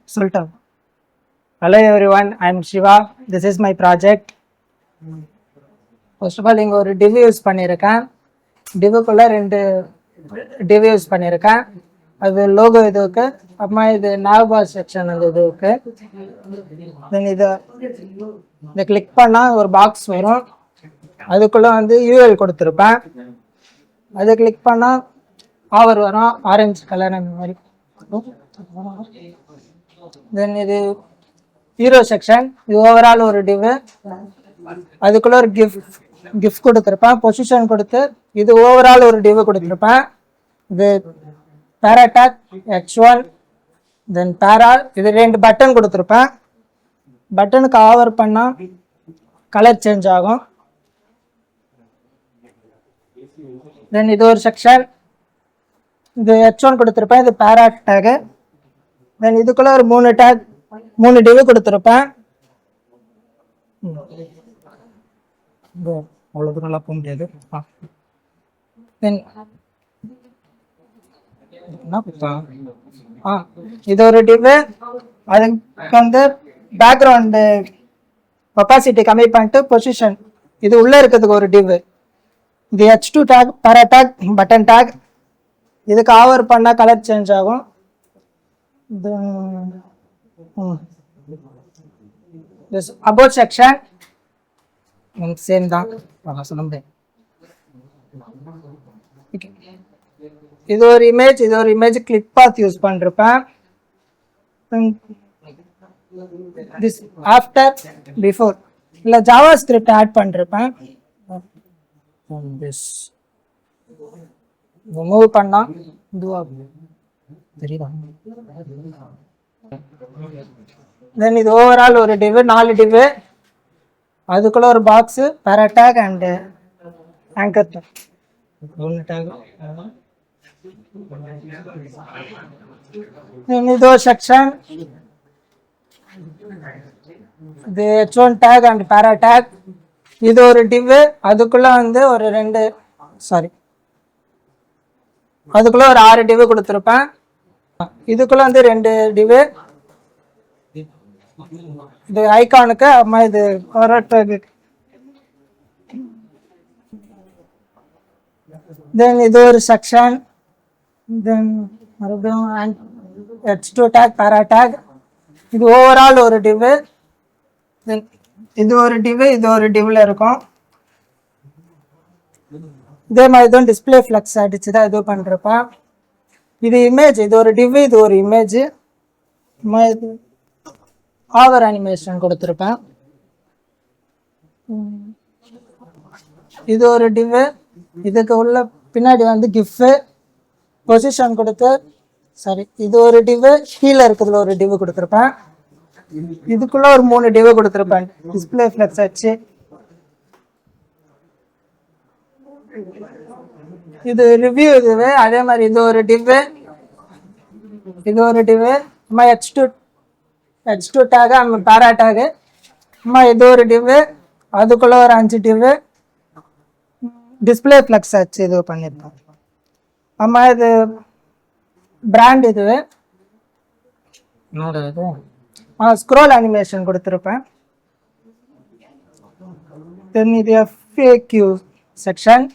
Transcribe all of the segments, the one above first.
Sultan. Hello everyone, I am Shiva. This is my project. First of all, இங்க ஒரு div use பண்ணியிருக்கேன். Divக்குள்ள ரெண்டு div use பண்ணியிருக்கேன். அது லோகோ இதுக்கு அப்புறமா இது நாவ்பார் செக்ஷன் அந்த இதுக்கு தென் இதை கிளிக் பண்ணால் ஒரு பாக்ஸ் வரும். அதுக்குள்ளே வந்து யூஎல் கொடுத்துருப்பேன். அதை கிளிக் பண்ணால் ஆவர் வரும், ஆரஞ்சு கலர் அந்த மாதிரி. தென் இது ஹீரோ செக்ஷன், இது ஓவரால் ஒரு டிவ். அதுக்குள்ள ஒரு கிஃப்ட் கொடுத்துருப்பேன், பொசிஷன் கொடுத்து இது ஓவரால் ஒரு டிவ் கொடுத்துருப்பேன். இது பேராடாக் H1, தென் பேரா, இது ரெண்டு பட்டன் கொடுத்துருப்பேன். பட்டனுக்கு ஆவர் பண்ணால் கலர் சேஞ்ச் ஆகும். தென் இது ஒரு செக்ஷன், இது H1 கொடுத்துருப்பேன், இது பேரா டேகு. தென் இதுக்குள்ள ஒரு மூணு டிவ் கொடுத்துருப்பேன். அவ்வளோ தூரம்லாம் போக முடியாது. தென் இது ஒரு டிவ். அதுக்கு வந்து பேக்ரவுண்டு ஒப்பாசிட்டி கம்மி பண்ணிட்டு பொசிஷன், இது உள்ள இருக்கிறதுக்கு ஒரு டிவ். இது H2 டேக், பேரா டேக், பட்டன் டேக். இதுக்கு ஆவர் பண்ணால் கலர் சேஞ்ச் ஆகும். அபவுட் செக்ஷன் சேம் தான் சொல்ல முடியும். இது ஒரு இமேஜ் கிளிக் பாத் யூஸ் பண்ணிருப்பேன். திஸ் ஆஃப்டர் பிஃபோர் இல்லை ஜாவா ஸ்கிரிப்ட் ஆட் பண்ணிருப்பேன். மூவ் பண்ணா இதுவா தெரியுதா? தென் இது ஓவரால் ஒரு டிவ், 4 டிவ். அதுக்குள்ள ஒரு பாக்ஸ், பேராடாக் அண்ட் ஆங்கர் டேக். இது ஒரு செக்ஷன், இது H1 டேக் அண்ட் பேராடாக். இது ஒரு டிவ். அதுக்குள்ள வந்து ஒரு அதுக்குள்ள ஒரு 6 டிவ் கொடுத்துருப்பேன். இதுக்குள்ள வந்து 2 டிவ். இது ஐகானுக்கு, அம்மா இது தென் இது ஒரு செக்ஷன். தென் மறுபடியும் H2 டேக், பேரா டேக். இது ஓவரால் ஒரு டிவ். தென் இது ஒரு டிவ்ல இருக்கும். இதே மாதிரி தான் டிஸ்பிளே ஃப்ளக்ஸ் அடிச்சு தான் இது பண்ணுறப்பேன். இது இமேஜ், இது ஒரு டிவ், இது ஒரு இமேஜ். ஆவர் அனிமேஷன் கொடுத்துருப்பேன். இது ஒரு டிவ். இதுக்கு உள்ள பின்னாடி வந்து கிஃப்ட் பொசிஷன் கொடுத்து இது ஒரு டிவ். கீழே இருக்கிறதுல ஒரு டிவ் கொடுத்துருப்பேன். இதுக்குள்ள ஒரு 3 டிவ் கொடுத்துருப்பேன் டிஸ்பிளே ஃப்ளக்ஸ் வச்சு. இது ரிவ்யூ இதுவே. அதே மாதிரி இது ஒரு டிவ். H2 டேக் அண்ட் பேரா டேக். இது ஒரு டிவ். அதுக்குள்ள ஒரு 5 டிவ். டிஸ்பிளே ஃப்ளக்ஸ் வச்சு இது பண்ணியிருப்பேன். இது பிராண்ட் இதுவே. ஸ்க்ரோல் அனிமேஷன் கொடுத்துருப்பேன். தென் இது FAQ செக்ஷன்.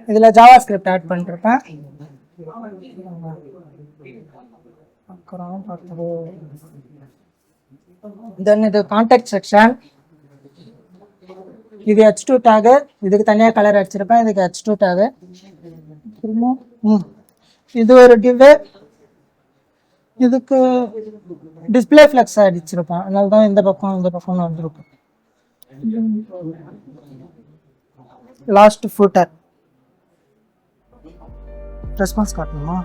இதில் ஜாவா ஸ்கிரிப்ட் ஆட் பண்ணிருப்பேன். தென் இது கான்டாக்ட் செக்ஷன். இது H2 டேகு. இதுக்கு தனியாக கலர் அடிச்சிருப்பேன். இதுக்கு H2 டேகு. இது ஒரு டிவ். இதுக்கு டிஸ்பிளே ஃப்ளக்ஸ் அடிச்சிருப்பேன். அதனால தான் இந்த பக்கம் வந்துருக்கும். Last footer response காட்டணுமா?